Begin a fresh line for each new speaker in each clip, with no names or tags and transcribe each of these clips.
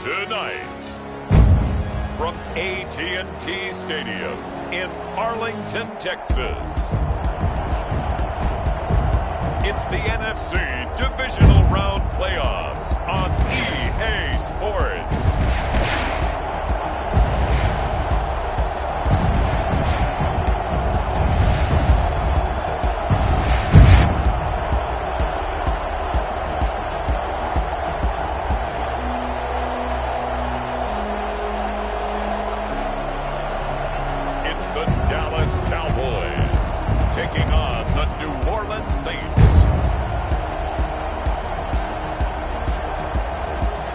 Tonight, from AT&T Stadium in Arlington, Texas, it's the NFC Divisional Round Playoffs on EA Sports. It's the Dallas Cowboys taking on the New Orleans Saints.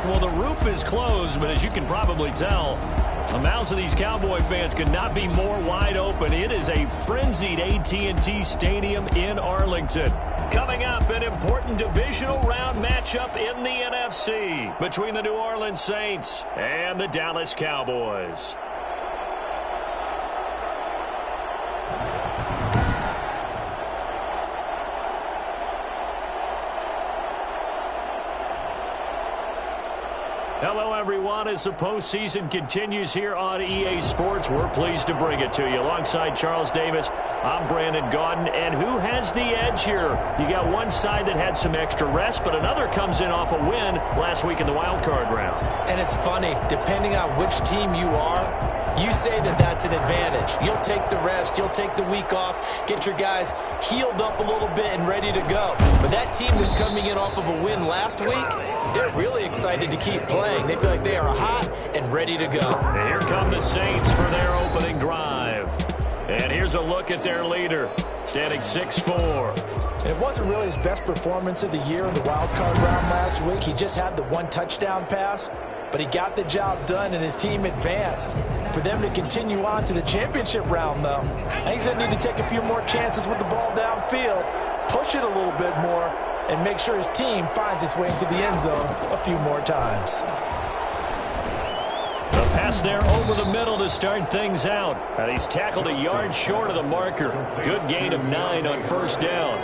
Well, the roof is closed, but as you can probably tell, the mouths of these Cowboy fans could not be more wide open. It is a frenzied AT&T Stadium in Arlington. Coming up, an important divisional round matchup in the NFC between the New Orleans Saints and the Dallas Cowboys. Hello, everyone. As the postseason continues here on EA Sports, we're pleased to bring it to you. Alongside Charles Davis, I'm Brandon Gaudin. And who has the edge here? You got one side that had some extra rest, but another comes in off a win last week in the wild card round.
And it's funny, depending on which team you are, you say that that's an advantage. You'll take the rest, you'll take the week off, get your guys healed up a little bit and ready to go. But that team that's coming in off of a win last week, they're really excited to keep playing. They feel like they are hot and ready to go.
And here come the Saints for their opening drive. And here's a look at their leader, standing 6'4".
It wasn't really his best performance of the year in the wild card round last week. He just had the one touchdown pass, but he got the job done and his team advanced. For them to continue on to the championship round, though, I think he's going to need to take a few more chances with the ball downfield, push it a little bit more, and make sure his team finds its way into the end zone a few more times.
The pass there over the middle to start things out. And he's tackled a yard short of the marker. Good gain of 9 on first down.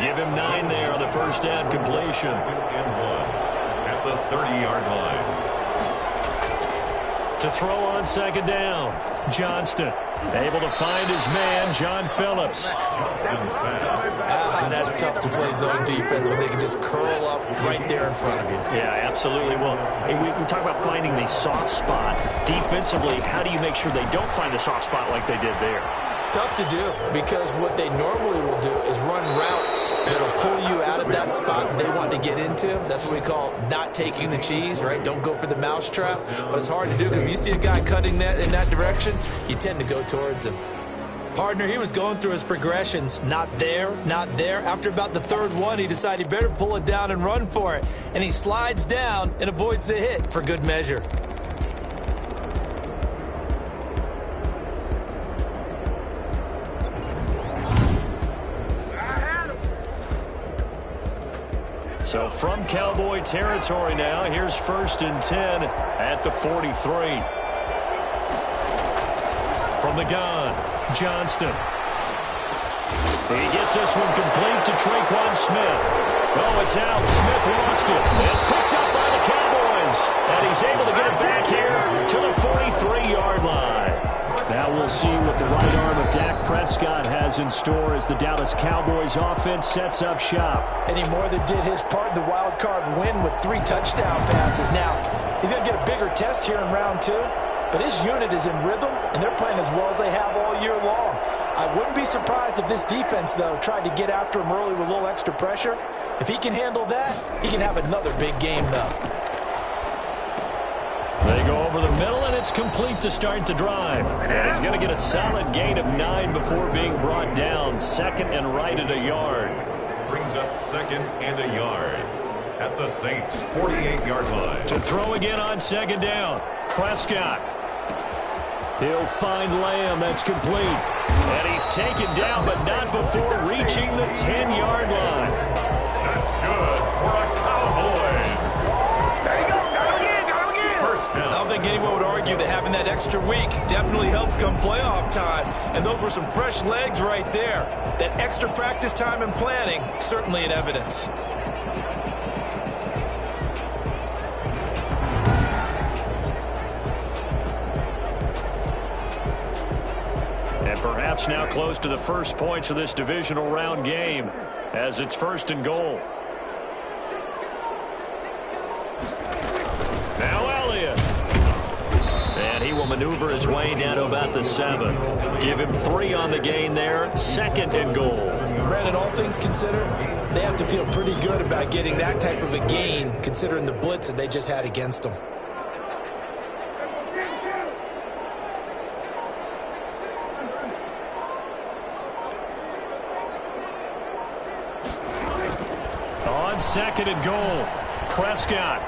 Give him 9 there on the first down completion.
At the 30-yard line.
To throw on second down, Johnston able to find his man, John Phillips.
That's tough to play zone defense when they can just curl up right there in front of you.
Yeah, absolutely. Well, we talk about finding the soft spot. Defensively, how do you make sure they don't find the soft spot like they did there?
Tough to do, because what they normally will do is run routes that'll pull you out of that spot they want to get into. That's what we call not taking the cheese, right? Don't go for the mousetrap. But it's hard to do because when you see a guy cutting that in that direction, you tend to go towards him. Partner, he was going through his progressions. Not there, not there. After about the third one, he decided he better pull it down and run for it. And he slides down and avoids the hit for good measure.
So from Cowboy territory now, here's 1st and 10 at the 43. From the gun, Johnston. He gets this one complete to Traquan Smith. Oh, it's out. Smith lost it. It's picked up by the Cowboys. And he's able to get it back here to the 43-yard line. Now we'll see what the right arm of Dak Prescott has in store as the Dallas Cowboys offense sets up shop.
And he more than did his part in the wild card win with 3 touchdown passes. Now, he's going to get a bigger test here in round 2, but his unit is in rhythm, and they're playing as well as they have all year long. I wouldn't be surprised if this defense, though, tried to get after him early with a little extra pressure. If he can handle that, he can have another big game, though.
They go over the middle, and it's complete to start the drive. And he's going to get a solid gain of 9 before being brought down. 2nd and right at a yard.
Brings up 2nd and a yard. At the Saints' 48-yard line.
To throw again on 2nd down. Prescott. He'll find Lamb. That's complete. And he's taken down, but not before reaching the 10-yard line.
That's good for a Cowboys. There you go. Got him again. First down.
I don't think anyone would argue that having that extra week definitely helps come playoff time. And those were some fresh legs right there. That extra practice time and planning, certainly in evidence.
Perhaps now close to the first points of this divisional round game as it's 1st and goal. Now Elliott. And he will maneuver his way down to about the 7. Give him 3 on the gain there. 2nd and goal.
Brandon, all things considered, they have to feel pretty good about getting that type of a gain considering the blitz that they just had against them.
On 2nd and goal, Prescott.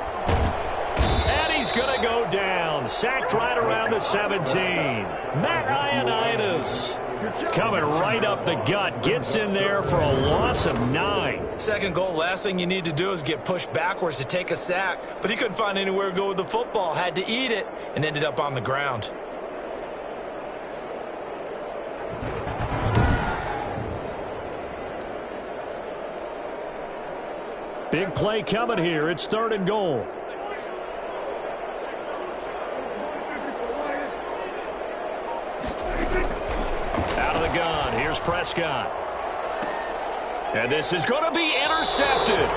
And he's going to go down. Sacked right around the 17. Matt Ioannidis coming right up the gut. Gets in there for a loss of 9.
2nd goal, last thing you need to do is get pushed backwards to take a sack. But he couldn't find anywhere to go with the football. Had to eat it and ended up on the ground.
Big play coming here. It's 3rd and goal. Out of the gun. Here's Prescott. And this is going to be intercepted.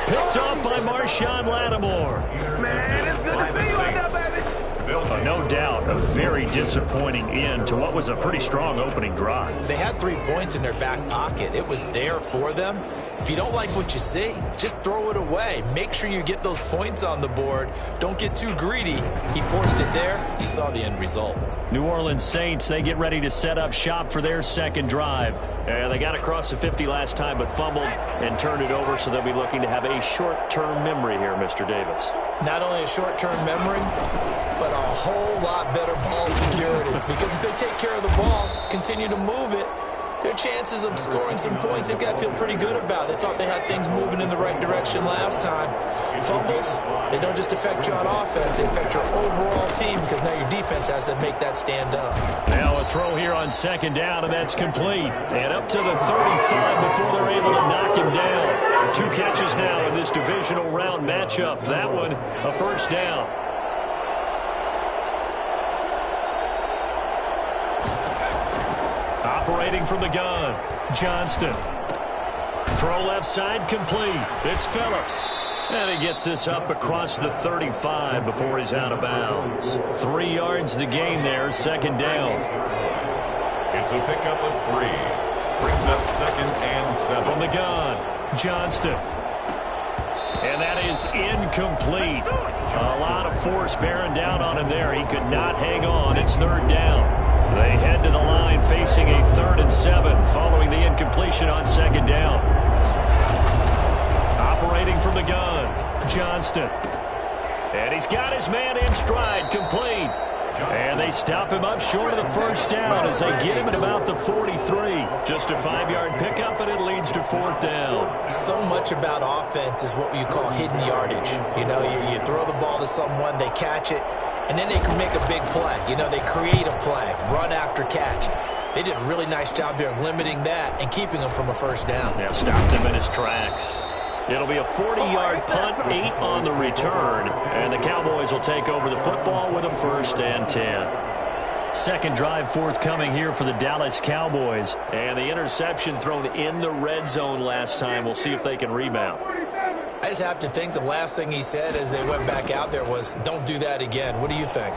Picked off by Marshawn Lattimore.
Man, it's good to see you right now, baby.
No doubt a very disappointing end to what was a pretty strong opening drive.
They had 3 points in their back pocket. It was there for them. If you don't like what you see, just throw it away. Make sure you get those points on the board. Don't get too greedy. He forced it there. You saw the end result.
New Orleans Saints, they get ready to set up shop for their 2nd drive. They got across the 50 last time but fumbled and turned it over, so they'll be looking to have a short-term memory here, Mr. Davis.
Not only a short-term memory, but a whole lot better ball security. Because if they take care of the ball, continue to move it, their chances of scoring some points, they've got to feel pretty good about. They thought they had things moving in the right direction last time. Fumbles, they don't just affect you on offense, they affect your overall team because now your defense has to make that stand up.
Now a throw here on 2nd down, and that's complete. And up to the 35 before they're able to knock him down. 2 catches now in this divisional round matchup. That one, a 1st down. Operating from the gun, Johnston. Throw left side, complete. It's Phillips. And he gets this up across the 35 before he's out of bounds. 3 yards the gain there, 2nd down.
It's a pickup of 3. Brings up 2nd and 7.
From the gun, Johnston. And that is incomplete. A lot of force bearing down on him there. He could not hang on. It's 3rd down. They head to the line facing a 3rd and 7 following the incompletion on 2nd down. Operating from the gun, Johnston. And he's got his man in stride, complete. And they stop him up short of the 1st down as they get him at about the 43. Just a 5-yard pickup, and it leads to 4th down.
So much about offense is what you call hidden yardage. You know, you throw the ball to someone, they catch it, and then they can make a big play. You know, they create a play, run after catch. They did a really nice job there of limiting that and keeping him from a 1st down.
Yeah, stopped him in his tracks. It'll be a 40-yard punt, 8 on the return, and the Cowboys will take over the football with a 1st and 10. 2nd drive forthcoming here for the Dallas Cowboys, and the interception thrown in the red zone last time. We'll see if they can rebound.
I just have to think the last thing he said as they went back out there was, don't do that again. What do you think?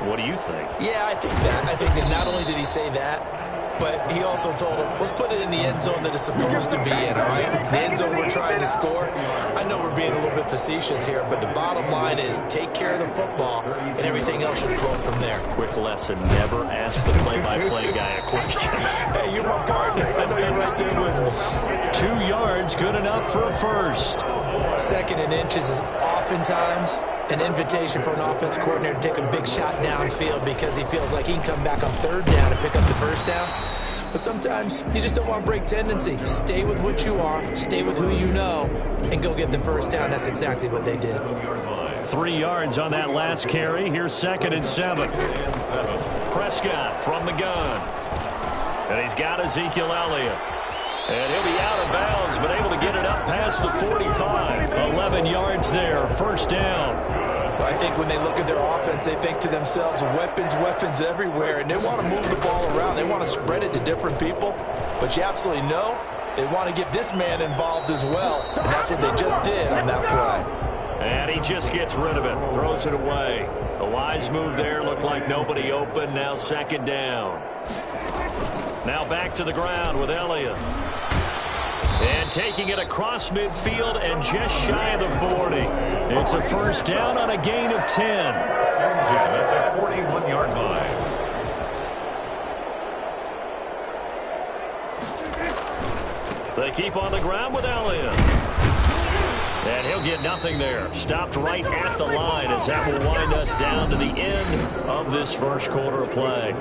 What do you think?
Yeah, I think that. I think that not only did he say that, but he also told him, let's put it in the end zone that it's supposed to be in, all right? The end zone we're trying to score. I know we're being a little bit facetious here, but the bottom line is take care of the football, and everything else should flow from there.
Quick lesson, never ask the play-by-play guy a question.
Hey, you're my partner. I know you're right there with me.
2 yards, good enough for a 1st.
2nd and inches is oftentimes an invitation for an offense coordinator to take a big shot downfield because he feels like he can come back on 3rd down and pick up the 1st down. But sometimes you just don't want to break tendency. Stay with what you are, stay with who you know, and go get the 1st down. That's exactly what they did.
3 yards on that last carry. Here's 2nd and 7. Prescott from the gun. And he's got Ezekiel Elliott. And he'll be out of bounds, but able to get it up past the 45. 11 yards there, 1st down.
I think when they look at their offense, they think to themselves, weapons, weapons everywhere, and they want to move the ball around. They want to spread it to different people, but you absolutely know they want to get this man involved as well, and that's what they just did on that play.
And he just gets rid of it, throws it away. A wise move there, looked like nobody open, now second down. Now back to the ground with Elliott. And taking it across midfield and just shy of the 40. It's a first down on a gain of 10.
At the 41-yard line.
They keep on the ground with Elliott. And he'll get nothing there. Stopped right at the line as that will wind us down to the end of this first quarter of play.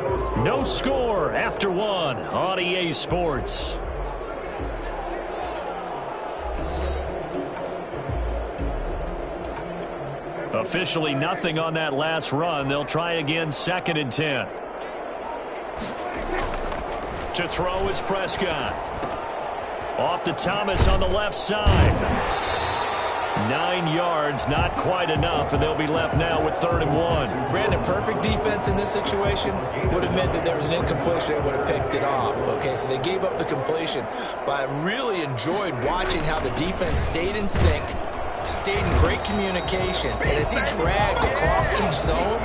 No score after one on EA Sports. Officially nothing on that last run. They'll try again, second and 10. To throw is Prescott. Off to Thomas on the left side. 9 yards, not quite enough, and they'll be left now with 3rd and 1.
Brandon, perfect defense in this situation would have meant that there was an incompletion. They would have picked it off. Okay, so they gave up the completion. But I really enjoyed watching how the defense stayed in sync, stayed in great communication, and as he dragged across each zone,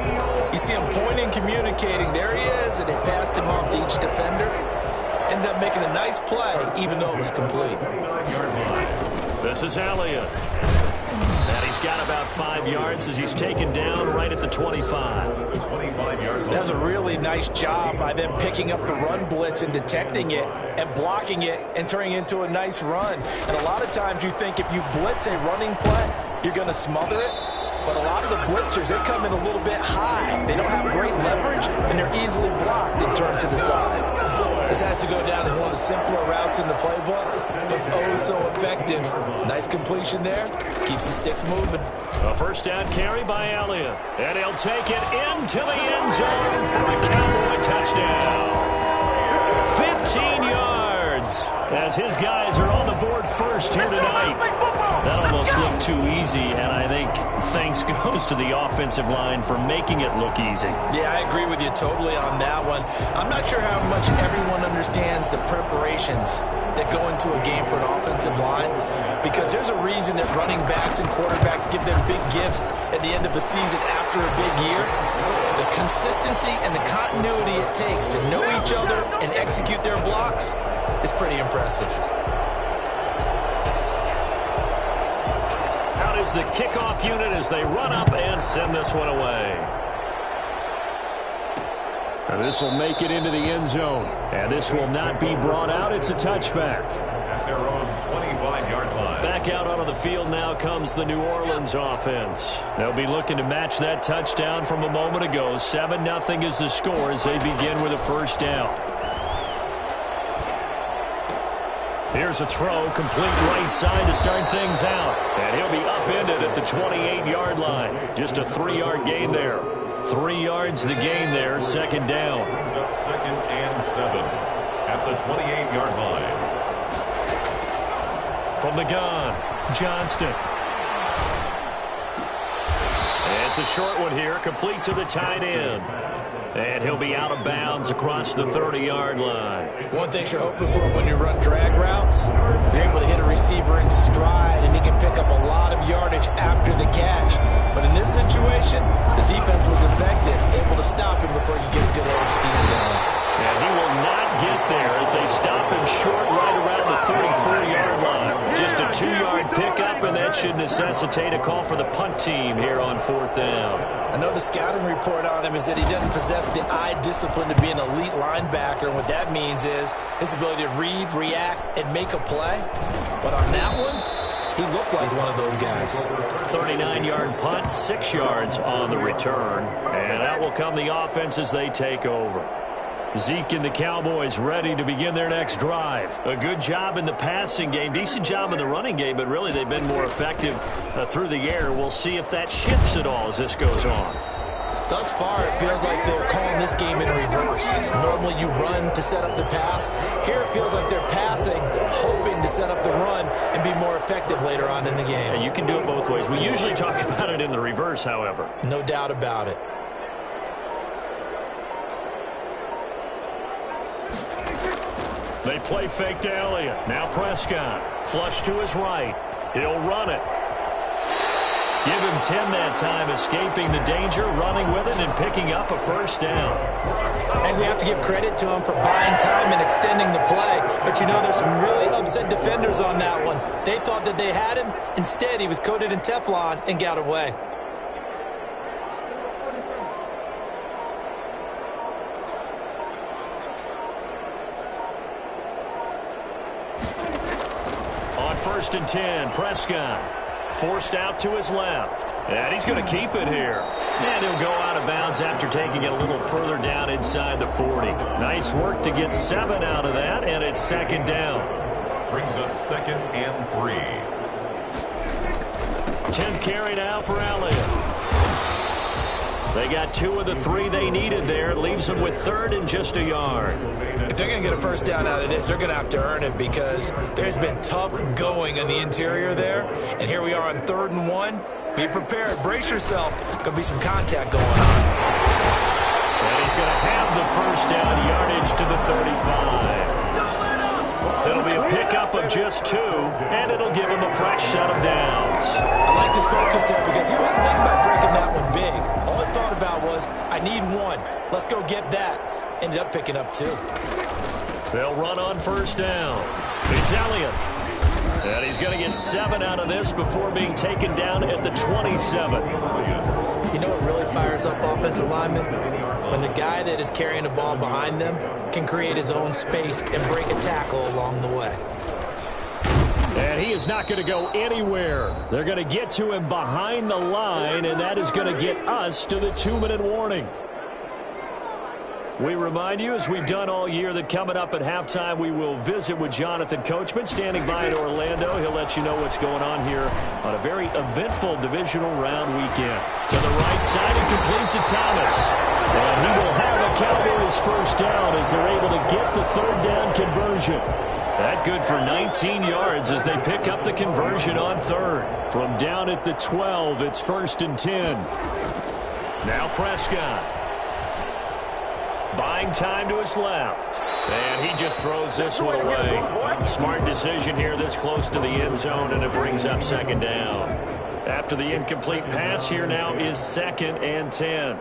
you see him pointing, communicating. There he is, and they passed him off to each defender. Ended up making a nice play, even though it was complete.
This is Elliott. And he's got about 5 yards as he's taken down right at the 25.
That was a really nice job by them picking up the run blitz and detecting it and blocking it and turning it into a nice run. And a lot of times you think if you blitz a running play, you're going to smother it. But a lot of the blitzers, they come in a little bit high. They don't have great leverage, and they're easily blocked and turned to the side. This has to go down as one of the simpler routes in the playbook, but oh so effective. Nice completion there. Keeps the sticks moving.
A first down carry by Elliott. And he'll take it into the end zone for a Cowboy touchdown. 15 yards as his guys are on the board first here tonight. That almost looked too easy, and I think thanks goes to the offensive line for making it look easy.
Yeah, I agree with you totally on that one. I'm not sure how much everyone understands the preparations that go into a game for an offensive line, because there's a reason that running backs and quarterbacks give them big gifts at the end of the season after a big year. The consistency and the continuity it takes to know each other and execute their blocks is pretty impressive.
Out is the kickoff unit as they run up and send this one away. And this will make it into the end zone. And this will not be brought out. It's a touchback.
At their own 25-yard line.
Back out onto the field now comes the New Orleans offense. They'll be looking to match that touchdown from a moment ago. 7-0 is the score as they begin with a first down. Here's a throw, complete right side to start things out. And he'll be upended at the 28-yard line. Just a 3-yard gain there. 3 yards the gain there, second down.
Brings up 2nd and 7 at the 28-yard line.
From the gun, Johnston. It's a short one here, complete to the tight end. And he'll be out of bounds across the 30-yard line.
One thing you're hoping for when you run drag routes, you're able to hit a receiver in stride, and he can pick up a lot of yardage after the catch. But in this situation, the defense was effective, able to stop him before you get a good edge scheme going.
And he will not get there as they stop him short right around the 34-yard line. Just a 2-yard pickup, and that should necessitate a call for the punt team here on 4th down.
I know the scouting report on him is that he doesn't possess the eye discipline to be an elite linebacker. And what that means is his ability to read, react, and make a play. But on that one, he looked like one of those guys.
39-yard punt, 6 yards on the return. And out will come the offense as they take over. Zeke and the Cowboys ready to begin their next drive. A good job in the passing game, decent job in the running game, but really they've been more effective through the air. We'll see if that shifts at all as this goes on.
Thus far, it feels like they're calling this game in reverse. Normally normally you run to set up the pass. Here it feels like they're passing, hoping to set up the run and be more effective later on in the game.
And you can do it both ways. We usually talk about it in the reverse, however.
No doubt about it.
They play fake to Elliott. Now Prescott. Flush to his right. He'll run it. Give him 10 that time, escaping the danger, running with it, and picking up a first down.
And we have to give credit to him for buying time and extending the play. But you know, there's some really upset defenders on that one. They thought that they had him. Instead, he was coated in Teflon and got away.
On 1st and 10, Prescott. Forced out to his left. And he's going to keep it here. And he'll go out of bounds after taking it a little further down inside the 40. Nice work to get 7 out of that, and it's 2nd down.
Brings up 2nd and 3.
10th carry now for Elliott. They got 2 of the 3 they needed there. It leaves them with 3rd and just a yard.
If they're going to get a first down out of this, they're going to have to earn it because there's been tough going in the interior there. And here we are on 3rd and 1. Be prepared. Brace yourself. Going to be some contact going on.
And he's going to have the first down, yardage to the 35. It'll be a pickup of just 2, and it'll give him a fresh set of downs.
I like this focus there because he wasn't thinking about breaking that one big. All he thought about was, I need 1. Let's go get that. Ended up picking up 2.
They'll run on first down. It's Elliott. And he's going to get 7 out of this before being taken down at the 27.
You know what really fires up offensive linemen? When the guy that is carrying the ball behind them can create his own space and break a tackle along the way.
And he is not going to go anywhere. They're going to get to him behind the line, and that is going to get us to the 2-minute warning. We remind you, as we've done all year, that coming up at halftime, we will visit with Jonathan Coachman, standing by in Orlando. He'll let you know what's going on here on a very eventful divisional round weekend. To the right side and complete to Thomas. And he will have a Cowboys first down as they're able to get the 3rd down conversion. That good for 19 yards as they pick up the conversion on 3rd. From down at the 12, it's 1st and 10. Now Prescott. Buying time to his left. And he just throws this one away. Smart decision here this close to the end zone, and it brings up 2nd down. After the incomplete pass, here now is 2nd and 10.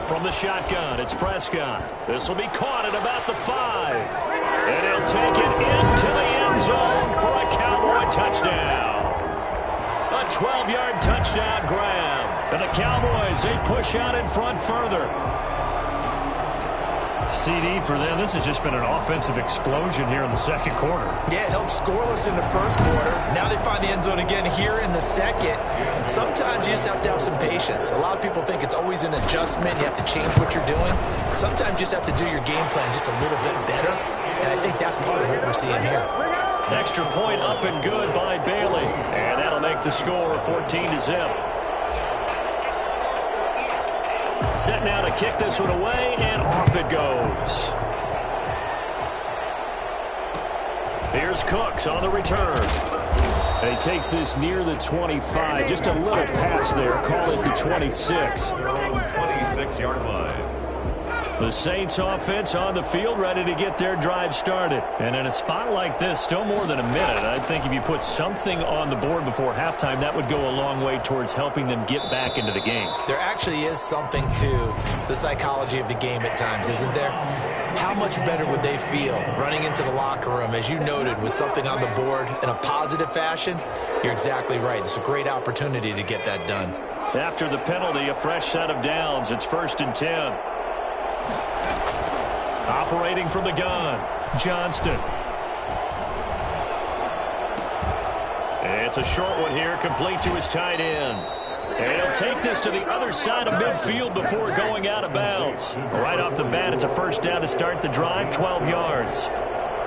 From the shotgun, it's Prescott. This will be caught at about the 5. And he'll take it into the end zone for a Cowboy touchdown. A 12-yard touchdown grab. And the Cowboys, they push out in front further. CD for them. This has just been an offensive explosion here in the 2nd quarter.
Yeah, held scoreless in the 1st quarter. Now they find the end zone again here in the 2nd. Sometimes you just have to have some patience. A lot of people think it's always an adjustment. You have to change what you're doing. Sometimes you just have to do your game plan just a little bit better. And I think that's part of what we're seeing here.
Extra point up and good by Bailey. And that'll make the score 14-0. Set now to kick this one away, and off it goes. Here's Cooks on the return. And he takes this near the 25. Just a little pass there. Call it the 26.
26-yard line.
The Saints offense on the field, ready to get their drive started. And in a spot like this, still more than a minute. I think if you put something on the board before halftime, that would go a long way towards helping them get back into the game.
There actually is something to the psychology of the game at times, isn't there? How much better would they feel running into the locker room, as you noted, with something on the board in a positive fashion? You're exactly right. It's a great opportunity to get that done.
After the penalty, a fresh set of downs. It's 1st and 10. Operating from the gun, Johnston. It's a short one here, complete to his tight end. And he'll take this to the other side of midfield before going out of bounds. Right off the bat, it's a first down to start the drive, 12 yards.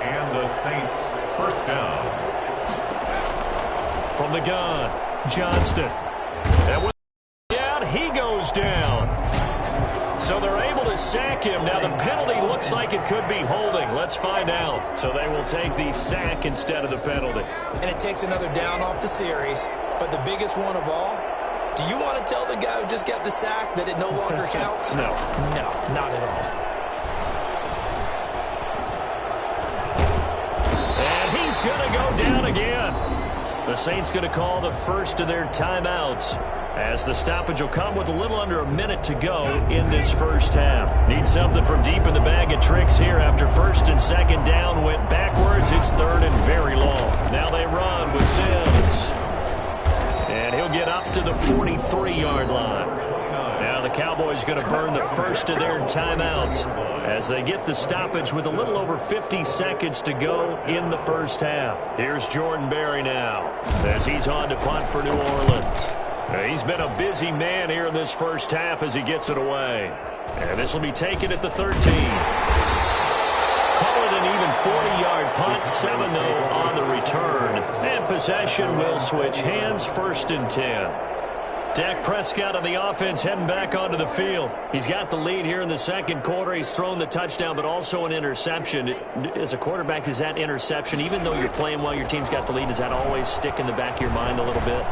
And the Saints first down.
From the gun, Johnston. goes down. So they're able to sack him. Now the penalty looks like it could be holding. Let's find out. So they will take the sack instead of the penalty.
And it takes another down off the series. But the biggest one of all, do you want to tell the guy who just got the sack that it no longer counts?
No.
No, not at all.
And he's going to go down again. The Saints going to call the first of their timeouts, as the stoppage will come with a little under a minute to go in this first half. Need something from deep in the bag of tricks here after first and second down went backwards. It's third and very long. Now they run with Sims. And he'll get up to the 43-yard line. Now the Cowboys going to burn the first of their timeouts as they get the stoppage with a little over 50 seconds to go in the first half. Here's Jordan Berry now as he's on to punt for New Orleans. He's been a busy man here in this first half as he gets it away. And this will be taken at the 13. Call it an even 40-yard punt, 7 though on the return. And possession will switch hands, first and 10. Dak Prescott on the offense heading back onto the field. He's got the lead here in the second quarter. He's thrown the touchdown, but also an interception. As a quarterback, is that interception, even though you're playing well, your team's got the lead, does that always stick in the back of your mind a little bit?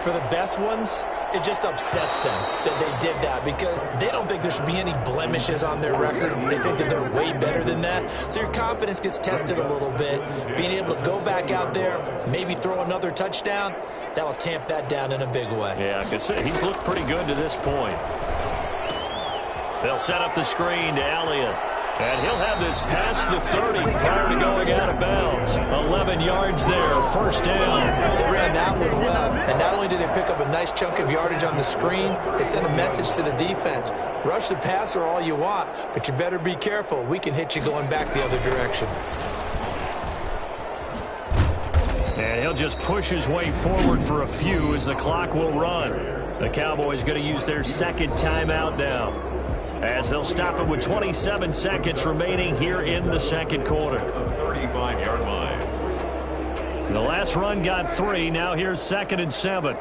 For the best ones, it just upsets them that they did that because they don't think there should be any blemishes on their record. They think that they're way better than that. So your confidence gets tested a little bit. Being able to go back out there, maybe throw another touchdown, that'll tamp that down in a big way.
Yeah, because he's looked pretty good to this point. They'll set up the screen to Elliott. And he'll have this past the 30 prior to going out of bounds. 11 yards there, first down.
They ran that one well. And not only did they pick up a nice chunk of yardage on the screen, they sent a message to the defense. Rush the passer all you want, but you better be careful. We can hit you going back the other direction.
And he'll just push his way forward for a few as the clock will run. The Cowboys going to use their second timeout now, as they'll stop it with 27 seconds remaining here in the second quarter.
35-yard line.
The last run got 3. Now here's 2nd and 7.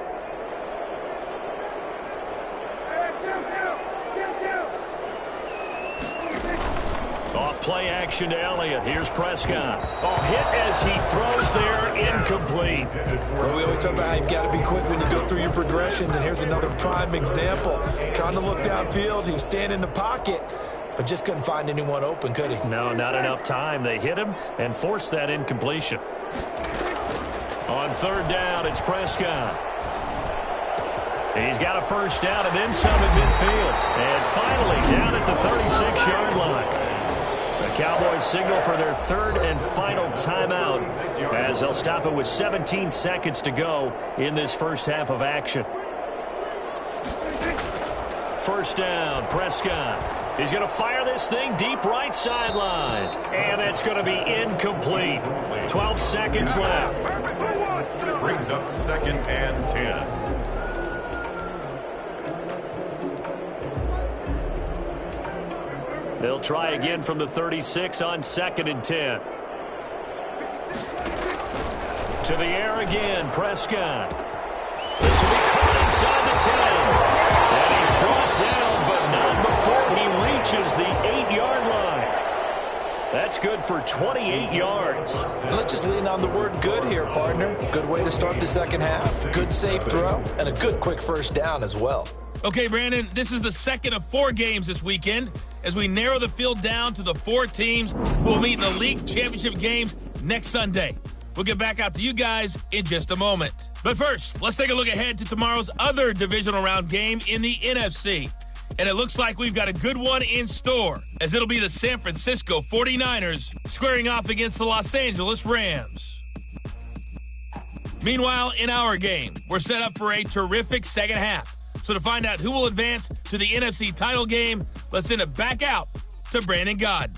Off play action to Elliott. Here's Prescott. Oh, hit as he throws there, incomplete.
Well, we always talk about how you've got to be quick when you go through your progressions, and here's another prime example. Trying to look downfield, he was standing in the pocket, but just couldn't find anyone open, could he?
No, not enough time. They hit him and forced that incompletion. On third down, it's Prescott. He's got a first down and then some at midfield. And finally, down at the 36-yard line. The Cowboys signal for their third and final timeout as they'll stop it with 17 seconds to go in this first half of action. First down, Prescott. He's going to fire this thing deep right sideline. And it's going to be incomplete. 12 seconds left.
Brings up 2nd and 10.
They'll try again from the 36 on 2nd and 10. To the air again, Prescott. This will be caught inside the 10. And he's brought down, but not before he reaches the 8-yard line. That's good for 28 yards.
Let's just lean on the word good here, partner. Good way to start the second half. Good safe throw, and a good quick first down as well.
Okay, Brandon, this is the second of 4 games this weekend as we narrow the field down to the 4 teams who will meet in the league championship games next Sunday. We'll get back out to you guys in just a moment. But first, let's take a look ahead to tomorrow's other divisional round game in the NFC. And it looks like we've got a good one in store, as it'll be the San Francisco 49ers squaring off against the Los Angeles Rams. Meanwhile, in our game, we're set up for a terrific second half. So to find out who will advance to the NFC title game, let's send it back out to Brandon Gaudin.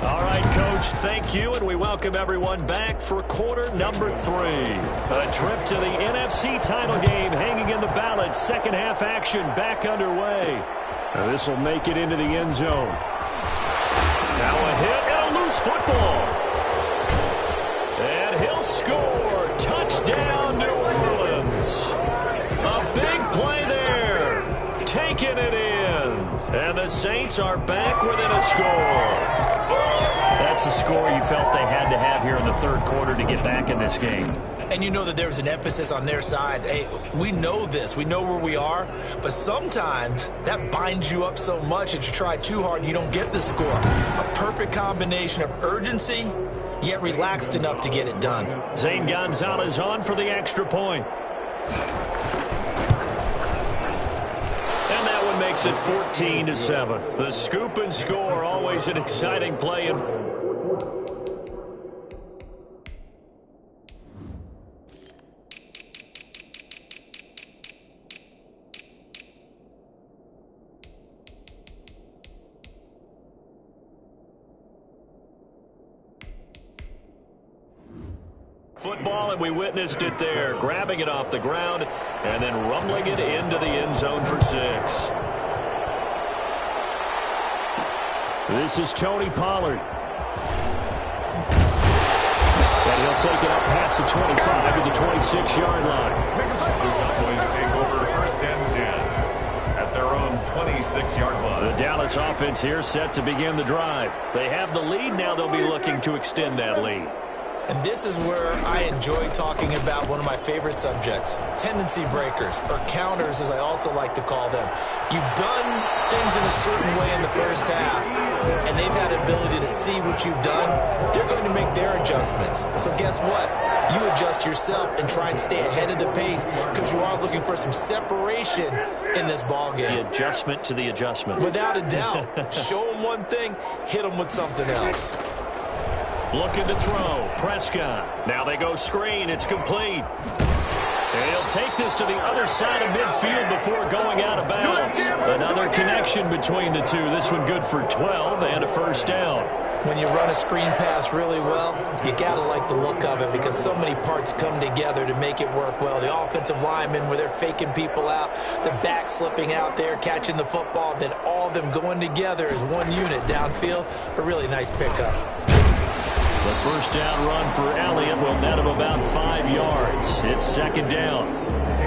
All right, Coach, thank you, and we welcome everyone back for quarter number 3. A trip to the NFC title game hanging in the balance. Second half action back underway. This will make it into the end zone. Now a hit and a loose football. And he'll score. Touchdown, New Orleans. A big play there. And the Saints are back within a score. That's a score you felt they had to have here in the third quarter to get back in this game.
And you know that there's an emphasis on their side. Hey, we know this. We know where we are. But sometimes that binds you up so much that you try too hard and you don't get the score. A perfect combination of urgency, yet relaxed enough to get it done.
Zane Gonzalez on for the extra point. And that one makes it 14-7. The scoop and score, always an exciting play. Football, and we witnessed it there, grabbing it off the ground and then rumbling it into the end zone for 6. This is Tony Pollard. And he'll take it up past the 25 to the 26-yard line.
The Cowboys take over first and 10 at their own 26-yard line.
The Dallas offense here set to begin the drive. They have the lead. Now they'll be looking to extend that lead.
And this is where I enjoy talking about one of my favorite subjects, tendency breakers, or counters as I also like to call them. You've done things in a certain way in the first half, and they've had ability to see what you've done. They're going to make their adjustments. So guess what? You adjust yourself and try and stay ahead of the pace because you are looking for some separation in this ball game.
The adjustment to the adjustment.
Without a doubt. Show them one thing, hit them with something else.
Looking to throw. Prescott. Now they go screen. It's complete. And he'll take this to the other side of midfield before going out of bounds. Another connection between the two. This one good for 12 and a first down.
When you run a screen pass really well, you got to like the look of it because so many parts come together to make it work well. The offensive linemen where they're faking people out, the back slipping out there, catching the football, then all of them going together as one unit downfield. A really nice pickup.
The first down run for Elliott will net him about 5 yards. It's second down.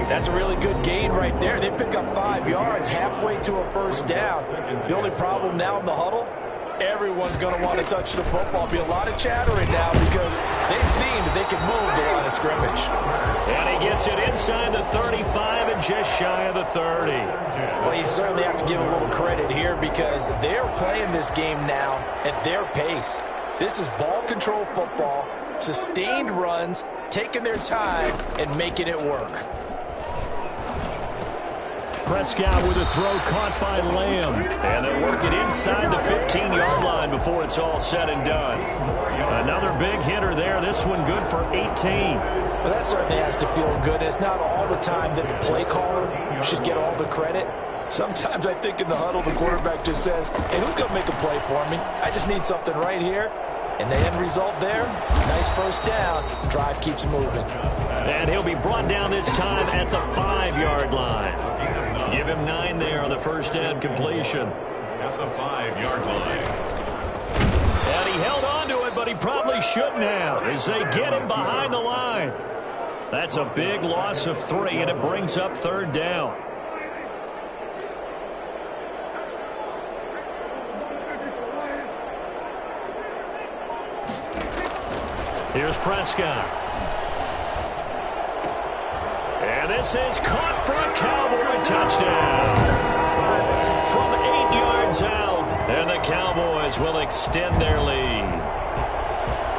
That's a really good gain right there. They pick up 5 yards halfway to a first down. The only problem now in the huddle, everyone's going to want to touch the football. Be a lot of chattering now because they've seen that they can move the line of scrimmage.
And he gets it inside the 35 and just shy of the 30.
Well, you certainly have to give a little credit here because they're playing this game now at their pace. This is ball control football, sustained runs, taking their time, and making it work.
Prescott with a throw caught by Lamb. And they'll work it inside the 15-yard line before it's all said and done. Another big hitter there. This one good for 18.
Well, that certainly has to feel good. It's not all the time that the play caller should get all the credit. Sometimes I think in the huddle, the quarterback just says, hey, who's going to make a play for me? I just need something right here. And the end result there, nice first down. Drive keeps moving.
And he'll be brought down this time at the 5-yard line. Give him 9 there on the first down completion.
At the 5-yard line.
And he held on to it, but he probably shouldn't have as they get him behind the line. That's a big loss of 3, and it brings up third down. Here's Prescott. And this is caught for a Cowboy touchdown. From 8 yards out. And the Cowboys will extend their lead.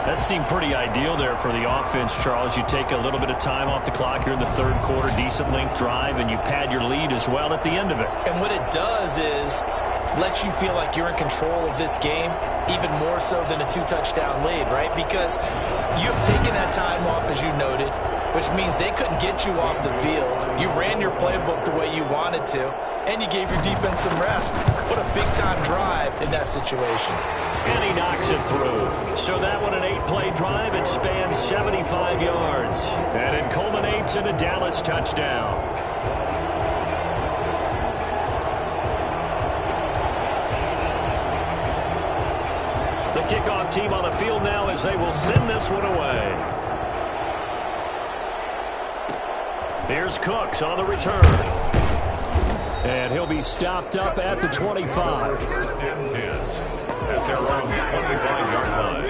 That seemed pretty ideal there for the offense, Charles. You take a little bit of time off the clock here in the third quarter, decent length drive, and you pad your lead as well at the end of it.
And what it does is let you feel like you're in control of this game, even more so than a 2-touchdown lead, right? Because you've taken that time off, as you noted, which means they couldn't get you off the field. You ran your playbook the way you wanted to, and you gave your defense some rest. What a big-time drive in that situation.
And he knocks it through. So that one, an 8-play drive. It spans 75 yards. And it culminates in a Dallas touchdown. The kickoff team on the field now as they will send this one away. Here's Cooks on the return. And he'll be stopped up at the 25.
First and 10 at their own 25-yard line.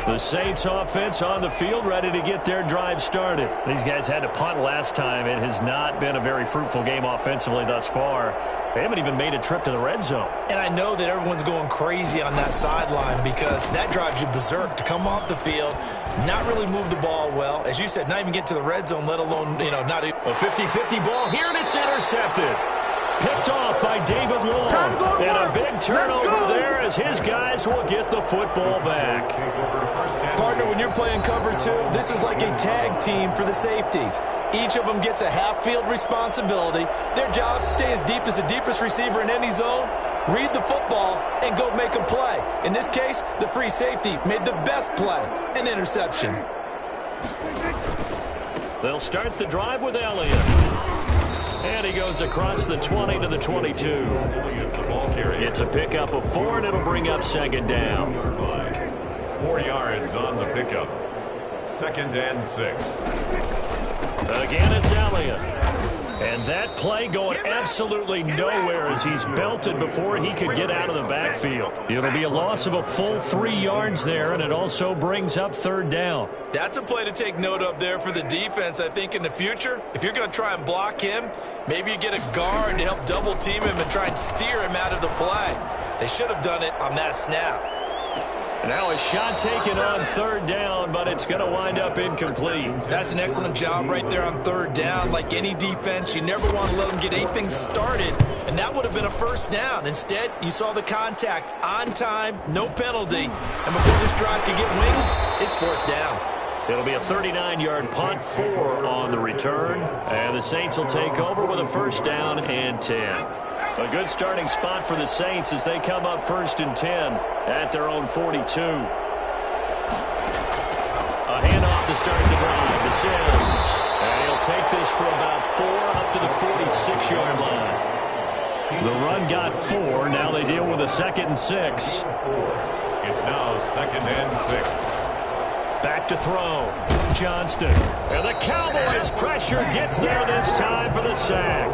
The Saints offense on the field, ready to get their drive started. These guys had to punt last time. It has not been a very fruitful game offensively thus far. They haven't even made a trip to the red zone.
And I know that everyone's going crazy on that sideline because that drives you berserk to come off the field, not really move the ball well. As you said, not even get to the red zone, let alone, not even.
A 50-50 ball here, and it's intercepted. Picked off by David Long. And a big turnover there as his guys will get the football back.
Partner, when you're playing cover two, this is like a tag team for the safeties. Each of them gets a half-field responsibility. Their job, stay as deep as the deepest receiver in any zone, read the football, and go make a play. In this case, the free safety made the best play, an interception.
They'll start the drive with Elliott. And he goes across the 20 to the 22. It's a pickup of 4, and it'll bring up second down.
4 yards on the pickup. 2nd and 6.
Again, it's Elliott. And that play going absolutely nowhere as he's belted before he could get out of the backfield. It'll be a loss of a full 3 yards there, and it also brings up third down.
That's a play to take note of there for the defense, I think, in the future. If you're going to try and block him, maybe you get a guard to help double team him and try and steer him out of the play. They should have done it on that snap.
Now a shot taken on third down, but it's going to wind up incomplete.
That's an excellent job right there on third down. Like any defense, you never want to let them get anything started, and that would have been a first down. Instead, you saw the contact on time, no penalty, and before this drive could get wings, it's fourth down.
It'll be a 39-yard punt, 4 on the return, and the Saints will take over with a first down and 10. A good starting spot for the Saints as they come up 1st and 10 at their own 42. A handoff to start the drive to Sims. And he'll take this for about 4 up to the 46-yard line. The run got 4. Now they deal with a 2nd and 6.
It's now 2nd and 6.
Back to throw. Johnston. And the Cowboys pressure gets there this time for the sack.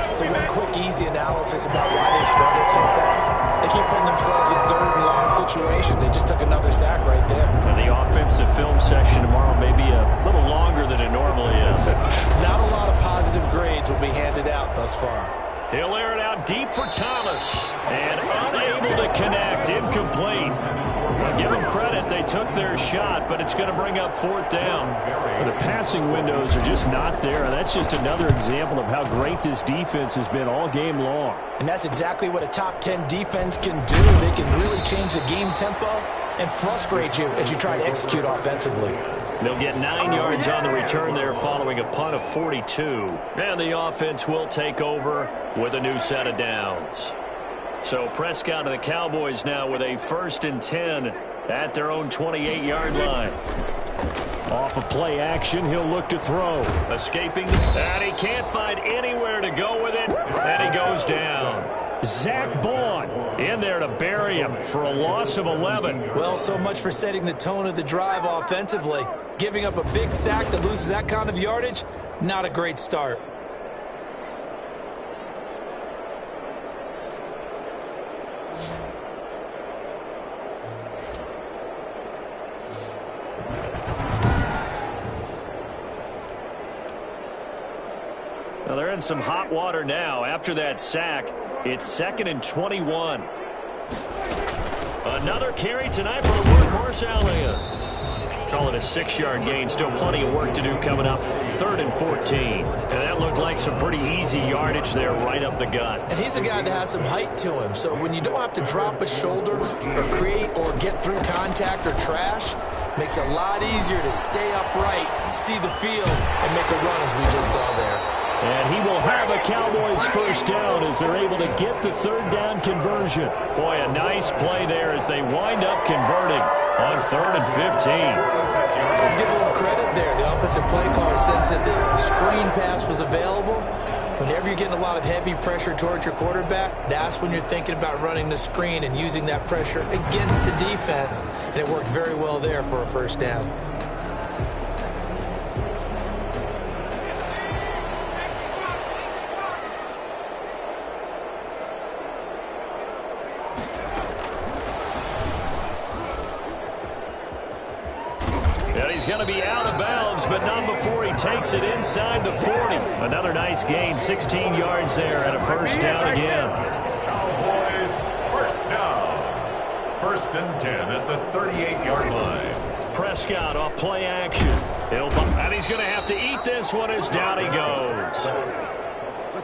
So one quick, easy analysis about why they struggled so far. They keep putting themselves in 3rd and long situations. They just took another sack right there.
And the offensive film session tomorrow may be a little longer than it normally is.
Not a lot of positive grades will be handed out thus far.
He'll air it out deep for Thomas. And unable to connect. Incomplete. Well, give them credit. They took their shot, but it's going to bring up 4th down. The passing windows are just not there. That's just another example of how great this defense has been all game long.
And that's exactly what a top 10 defense can do. They can really change the game tempo and frustrate you as you try to execute offensively.
They'll get 9 yards on the return there following a punt of 42. And the offense will take over with a new set of downs. So Prescott and the Cowboys now with a 1st and 10 at their own 28-yard line. Off of play action, he'll look to throw. Escaping, and he can't find anywhere to go with it, and he goes down. Zach Bond in there to bury him for a loss of 11.
Well, so much for setting the tone of the drive offensively. Giving up a big sack that loses that kind of yardage, not a great start.
Now they're in some hot water now. After that sack, it's 2nd and 21. Another carry tonight for the workhorse Elliott. Call it a 6-yard gain. Still plenty of work to do coming up. 3rd and 14. And that looked like some pretty easy yardage there right up the gut.
And he's a guy that has some height to him. So when you don't have to drop a shoulder or create or get through contact or trash, makes it a lot easier to stay upright, see the field, and make a run as we just saw there.
And he will have a Cowboys first down as they're able to get the 3rd down conversion. Boy, a nice play there as they wind up converting on 3rd and 15.
Let's give a little credit there. The offensive play caller sense that the screen pass was available. Whenever you're getting a lot of heavy pressure towards your quarterback, that's when you're thinking about running the screen and using that pressure against the defense. And it worked very well there for a first down.
going to be out of bounds, but not before he takes it inside the 40. Another nice gain, 16 yards there, and a first down again.
Cowboys first down. 1st and 10 at the 38-yard line.
Prescott off play action. And he's going to have to eat this one as down he goes.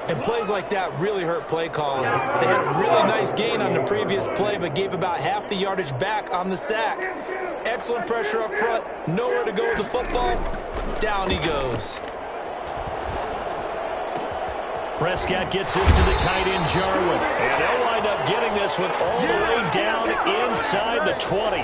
And plays like that really hurt play calling. They had a really nice gain on the previous play, but gave about half the yardage back on the sack. Excellent pressure up front. Nowhere to go with the football. Down he goes.
Prescott gets this to the tight end, Jarwin. And they'll wind up getting this one all the way down inside the 20.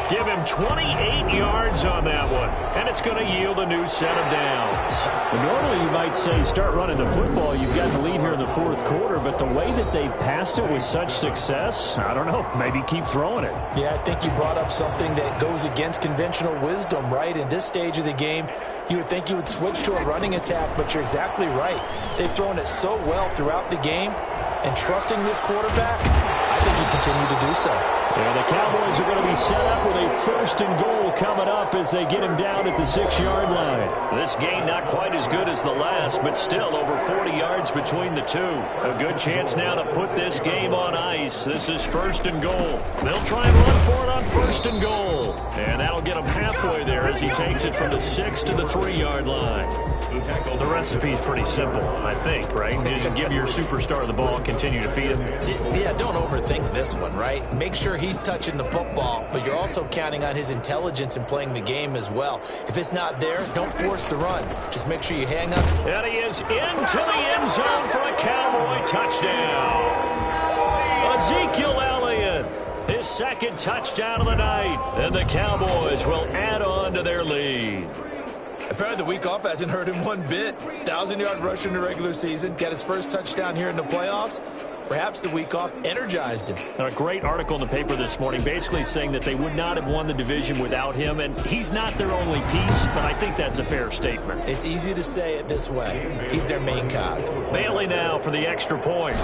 Give him 28 yards on that one, and it's going to yield a new set of downs.
Well, normally you might say start running the football. You've got the lead here in the 4th quarter, but the way that they've passed it with such success, I don't know, maybe keep throwing it.
Yeah, I think you brought up something that goes against conventional wisdom, right? In this stage of the game, you would think you would switch to a running attack, but you're exactly right. They've thrown it so well throughout the game, and trusting this quarterback, I think he continued to do so.
Yeah, the Cowboys are going to be set up with a 1st and goal coming up as they get him down at the 6-yard line.
This gain not quite as good as the last, but still over 40 yards between the two. A good chance now to put this game on ice. This is 1st and goal. They'll try and run for it on 1st and goal. And that'll get him halfway there as he takes it from the 6 to the 3-yard line. The recipe's pretty simple, I think, right? Just give your superstar the ball, continue to feed him.
Yeah, don't overthink this one, right? Make sure he's touching the football, but you're also counting on his intelligence in playing the game as well. If it's not there, don't force the run. Just make sure you hang up.
And he is into the end zone for a Cowboy touchdown. Ezekiel Elliott, his 2nd touchdown of the night, and the Cowboys will add on to their lead.
Apparently the week off hasn't hurt him one bit. 1,000-yard rusher in the regular season, got his first touchdown here in the playoffs. Perhaps the week off energized him.
A great article in the paper this morning basically saying that they would not have won the division without him, and he's not their only piece, but I think that's a fair statement.
It's easy to say it this way. He's their main cog.
Bailey now for the extra point.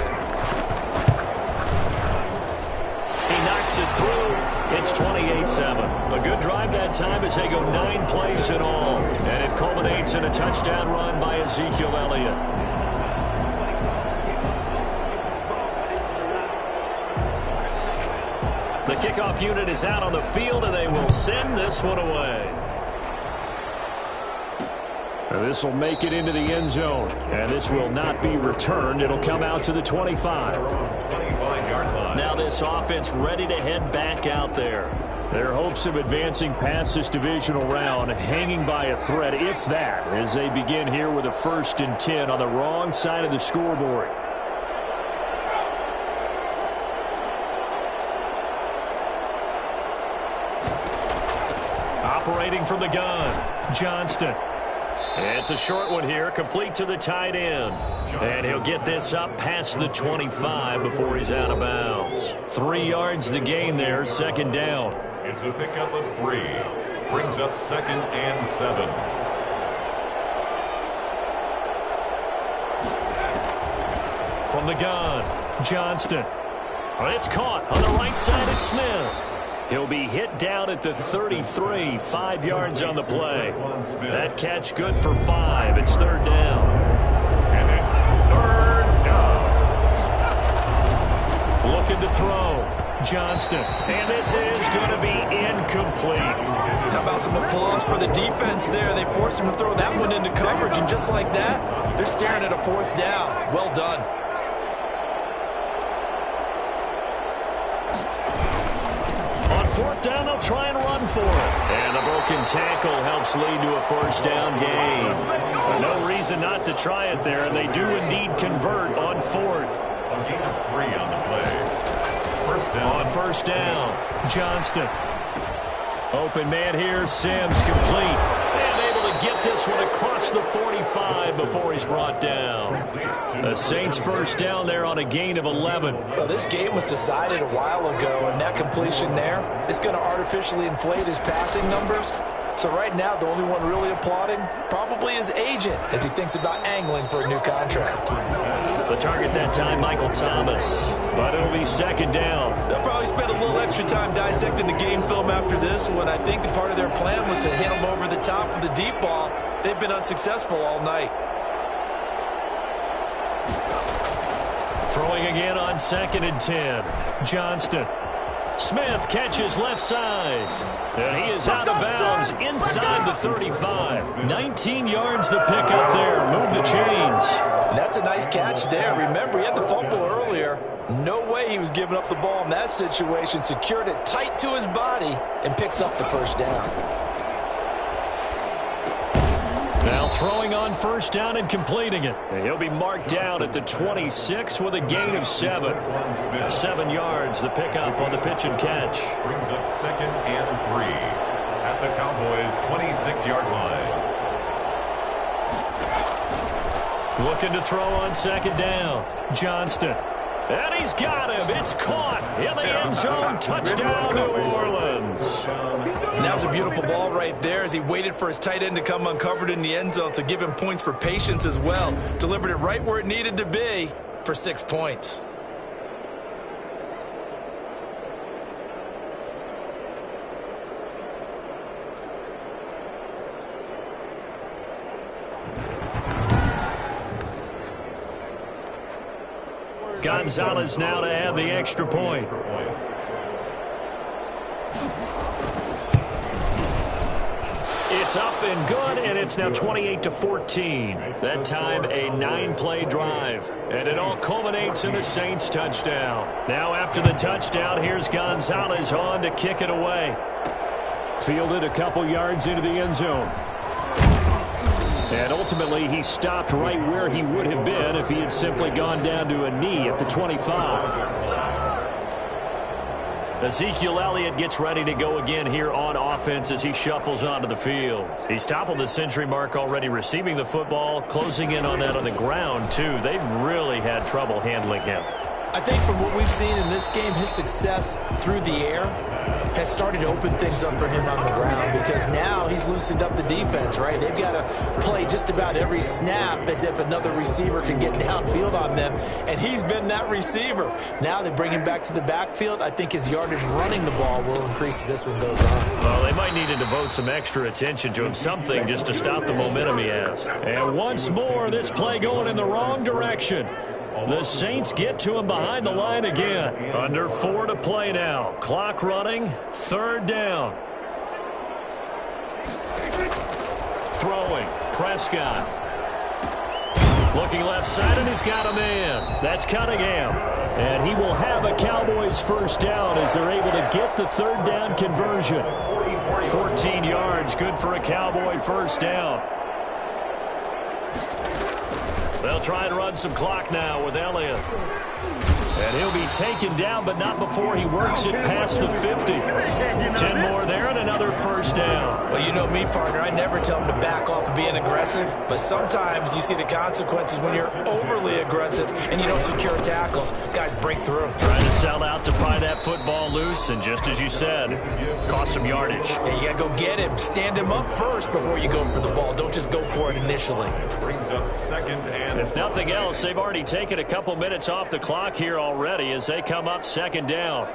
He knocks it through. It's 28-7. A good drive that time as they go 9 plays in all. And it culminates in a touchdown run by Ezekiel Elliott. The kickoff unit is out on the field, and they will send this one away.
This will make it into the end zone, and this will not be returned. It'll come out to the 25.
25-yard line.
Now this offense ready to head back out there.
Their hopes of advancing past this divisional round hanging by a thread, if that, as they begin here with a 1st and 10 on the wrong side of the scoreboard.
Operating from the gun, Johnston. It's a short one here, complete to the tight end. And he'll get this up past the 25 before he's out of bounds. 3 yards the gain there, 2nd down.
It's a pickup of 3. Brings up 2nd and 7.
From the gun, Johnston. It's caught on the right side at Smith. He'll be hit down at the 33, 5 yards on the play. That catch good for 5. It's 3rd down.
And it's 3rd down.
Looking to throw, Johnston. And this is going to be incomplete.
How about some applause for the defense there? They forced him to throw that one into coverage, and just like that, they're staring at a 4th down. Well done.
On 4th down, they'll try and run for it. And the broken tackle helps lead to a 1st down gain. No reason not to try it there, and they do indeed convert on 4th.
A gain of 3 on the play. 1st down.
On 1st down, Johnston. Open man here, Sims complete. And able to get this one across the 45 before he's brought down. The Saints 1st down there on a gain of 11.
Well, this game was decided a while ago, and that completion there is going to artificially inflate his passing numbers. So right now, the only one really applauding probably his agent as he thinks about angling for a new contract.
The target that time, Michael Thomas. But it'll be second down.
They'll probably spend a little extra time dissecting the game film after this one. I think the part of their plan was to hit them over the top with the deep ball. They've been unsuccessful all night.
Throwing again on 2nd and 10. Johnston. Smith catches left side. And he is out of bounds inside the 35. 19 yards to pick up there. Move the chains.
That's a nice catch there. Remember, he had the fumble earlier. No way he was giving up the ball in that situation. Secured it tight to his body and picks up the first down.
Now throwing on first down and completing it. He'll be marked down at the 26 with a gain of 7. 7 yards, the pickup on the pitch and catch.
Brings up 2nd and 3 at the Cowboys' 26-yard line.
Looking to throw on 2nd down. Johnston. And he's got him. It's caught in the end zone. Touchdown, New Orleans.
And that was a beautiful ball right there as he waited for his tight end to come uncovered in the end zone. So give him points for patience as well. Delivered it right where it needed to be for 6 points.
Gonzalez now to add the extra point. It's up and good, and it's now 28-14. That time a 9-play drive. And it all culminates in the Saints touchdown. Now after the touchdown, here's Gonzalez on to kick it away. Fielded a couple yards into the end zone. And ultimately, he stopped right where he would have been if he had simply gone down to a knee at the 25. Ezekiel Elliott gets ready to go again here on offense as he shuffles onto the field. He's toppled the century mark already receiving the football, closing in on that on the ground, too. They've really had trouble handling him.
I think from what we've seen in this game, his success through the air has started to open things up for him on the ground because now he's loosened up the defense, right? They've got to play just about every snap as if another receiver can get downfield on them, and he's been that receiver. Now they bring him back to the backfield. I think his yardage running the ball will increase as this one goes on.
Well, they might need to devote some extra attention to him, something just to stop the momentum he has. And once more, this play going in the wrong direction. The Saints get to him behind the line again. Under 4 to play now. Clock running. 3rd down. Throwing. Prescott. Looking left side, and he's got a man. That's Cunningham. And he will have a Cowboys first down as they're able to get the 3rd down conversion. 14 yards, good for a Cowboy first down. They'll try and run some clock now with Elliott. And he'll be taken down, but not before he works it past the 50. 10 more there and another first down.
Well, you know me, partner. I never tell him to back off of being aggressive, but sometimes you see the consequences when you're overly aggressive and you don't secure tackles. Guys break through.
Trying to sell out to pry that football loose, and just as you said, cost some yardage.
And you got to go get him. Stand him up first before you go for the ball. Don't just go for it initially.
Brings up 2nd and
If nothing else, they've already taken a couple minutes off the clock here already as they come up 2nd down.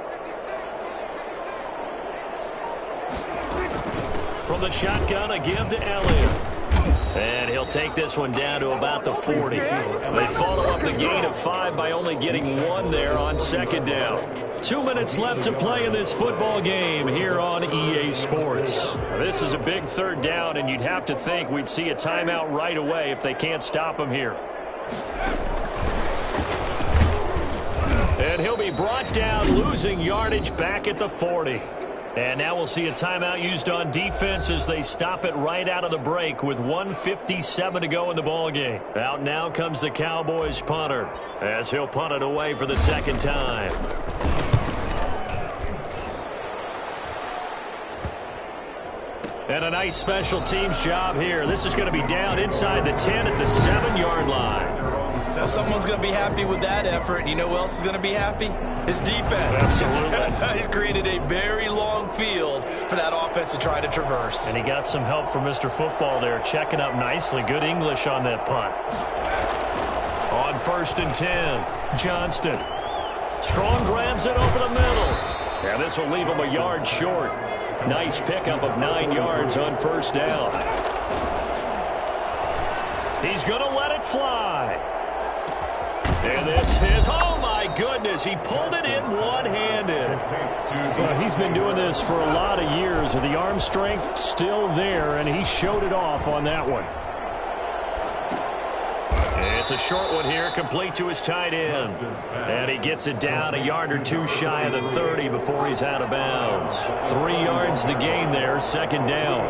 From the shotgun, a give to Elliott. And he'll take this one down to about the 40. They follow up the gain of 5 by only getting 1 there on 2nd down. 2 minutes left to play in this football game here on EA Sports. This is a big 3rd down, and you'd have to think we'd see a timeout right away if they can't stop him here. And he'll be brought down, losing yardage back at the 40. And now we'll see a timeout used on defense as they stop it right out of the break with 1:57 to go in the ballgame. Out now comes the Cowboys punter as he'll punt it away for the 2nd time. And a nice special teams job here. This is going to be down inside the 10 at the 7-yard line.
Well, someone's going to be happy with that effort. You know who else is going to be happy? His defense.
Absolutely.
He's created a very long field for that offense to try to traverse.
And he got some help from Mr. Football there, checking up nicely. Good English on that punt. On 1st and 10, Johnston. Strong grabs it over the middle. And this will leave him a yard short. Nice pickup of 9 yards on 1st down. He's going to let it fly. And this is, oh my goodness, he pulled it in one-handed. Well, he's been doing this for a lot of years, with the arm strength still there, and he showed it off on that one. It's a short one here, complete to his tight end. And he gets it down a yard or two shy of the 30 before he's out of bounds. 3 yards the gain there, 2nd down.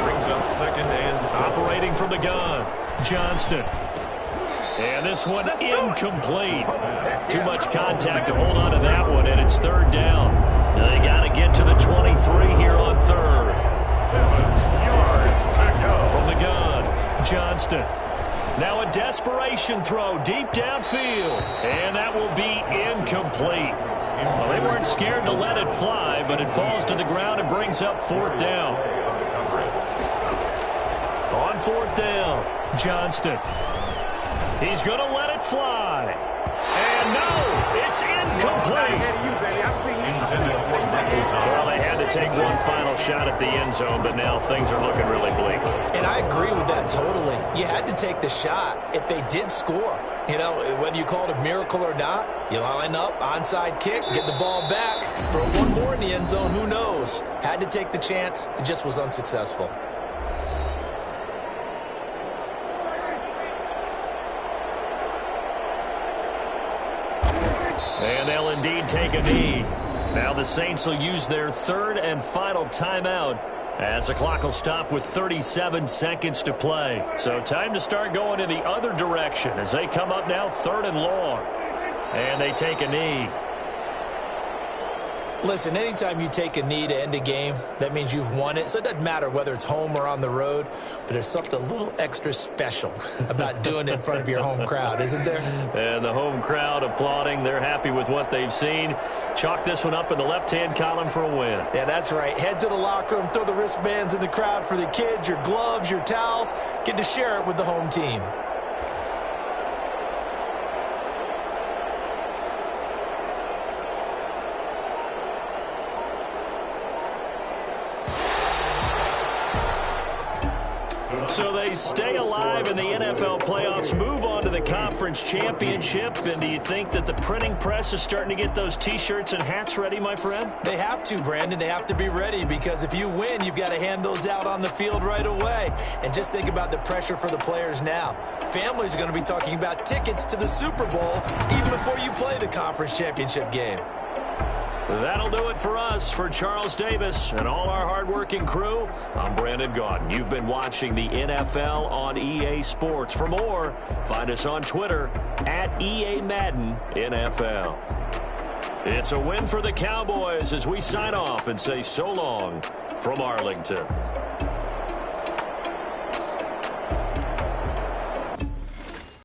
Brings up 2nd and 7.
Operating from the gun, Johnston. And this one incomplete. Too much contact to hold on to that one, and it's 3rd down. They got to get to the 23 here on 3rd.
7 yards to go.
From the gun, Johnston. Now a desperation throw deep downfield. And that will be incomplete. Well, they weren't scared to let it fly, but it falls to the ground and brings up 4th down. On 4th down, Johnston. He's going to let it fly. And no, it's incomplete. Well, they had to take one final shot at the end zone, but now things are looking really bleak.
And I agree with that totally. You had to take the shot if they did score. You know, whether you call it a miracle or not, you line up, onside kick, get the ball back, throw one more in the end zone, who knows? Had to take the chance, it just was unsuccessful.
And they'll indeed take a knee. Now the Saints will use their 3rd and final timeout as the clock will stop with 37 seconds to play. So time to start going in the other direction as they come up now 3rd and long. And they take a knee.
Listen, anytime you take a knee to end a game, that means you've won it. So it doesn't matter whether it's home or on the road, but there's something a little extra special about doing it in front of your home crowd, isn't there?
And the home crowd applauding. They're happy with what they've seen. Chalk this one up in the left-hand column for a win.
Yeah, that's right. Head to the locker room, throw the wristbands in the crowd for the kids, your gloves, your towels. Get to share it with the home team.
So they stay alive in the NFL playoffs, move on to the conference championship. And do you think that the printing press is starting to get those T-shirts and hats ready, my friend?
They have to, Brandon. They have to be ready because if you win, you've got to hand those out on the field right away. And just think about the pressure for the players now. Families are going to be talking about tickets to the Super Bowl even before you play the conference championship game.
That'll do it for us. For Charles Davis and all our hardworking crew, I'm Brandon Gaudin. You've been watching the NFL on EA Sports. For more, find us on Twitter at EA Madden NFL. It's a win for the Cowboys as we sign off and say so long from Arlington.